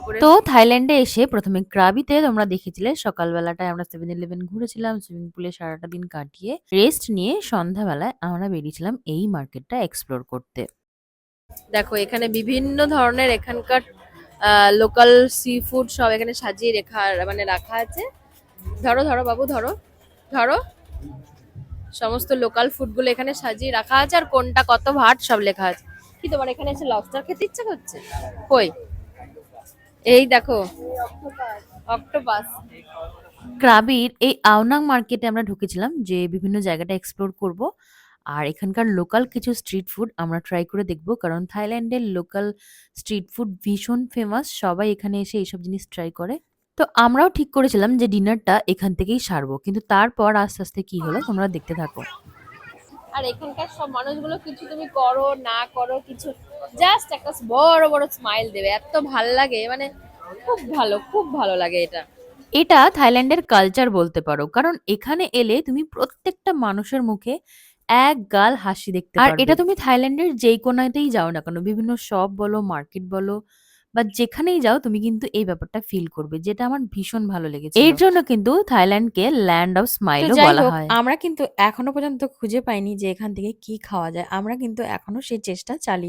করে। তো থাইল্যান্ডে এসে প্রথমে ক্রাবিতে তোমরা দেখেছিলে সকালবেলাটায় আমরা 7-Eleven ঘুরেছিলাম, সুইমিং পুলে সারাটা দিন কাটিয়ে রেস্ট নিয়ে সন্ধ্যাবেলায় আমরা বেরিয়েছিলাম এই মার্কেটটা এক্সপ্লোর করতে। দেখো এখানে বিভিন্ন ধরনের এখানকার লোকাল সি ফুড সব এখানে সাজিয়ে রাখা আছে। ধরো ধরো বাবু ধরো, ধরো সমস্ত লোকাল ফুডগুলো এখানে সাজিয়ে রাখা আছে, আর কোনটা কত ভাট সব লেখা আছে। কি তোমার এখানে এসে লবস্টার খেতে ইচ্ছা করছে? কই, এই দেখো অক্টোপাস। ক্রাবির এই আওনাং মার্কেটে আমরা ঢুকেছিলাম যে বিভিন্ন জায়গাটা এক্সপ্লোর করব। আর এখানকার লোকাল কিছু স্ট্রিট ফুড আমরা ট্রাই করে দেখব, কারণ থাইল্যান্ডের লোকাল স্ট্রিট ফুড ভীষণ ফেমাস, সবাই এখানে এসে এইসব জিনিস ট্রাই করে। তো আমরাও ঠিক করেছিলাম যে ডিনারটা এখান থেকেই সারবো, কিন্তু তারপর আস্তে আস্তে কি হলো তোমরা দেখতে থাকো। আর এখানকার সব মানুষগুলো কিছু তুমি করো না করো কিছু, জাস্ট একটা বড় বড় স্মাইল দেবে, এত ভাল লাগে মানে, খুব ভালো, খুব ভালো লাগে এটা। এটা থাইল্যান্ডের কালচার বলতে পারো, কারণ এখানে এলে তুমি প্রত্যেকটা মানুষের মুখে এক গাল হাসি দেখতে আর পারবে। এটা তুমি থাইল্যান্ডের যেই কোনাতেই যাও না কেন, বিভিন্ন শপ বলো, মার্কেট বলো, বা যেখানেই যাও তুমি কিন্তু এই ব্যাপারটা ফিল করবে, যেটা আমার ভীষণ ভালো লেগেছিল। এর জন্য কিন্তু থাইল্যান্ডকে ল্যান্ড অফ তো স্মাইলও যাই বলা হোক, হয়। আমরা কিন্তু এখনো পর্যন্ত খুঁজে পাইনি যে এখান থেকে কি খাওয়া যায়। আমরা কিন্তু এখনো সেই চেষ্টা চালিয়ে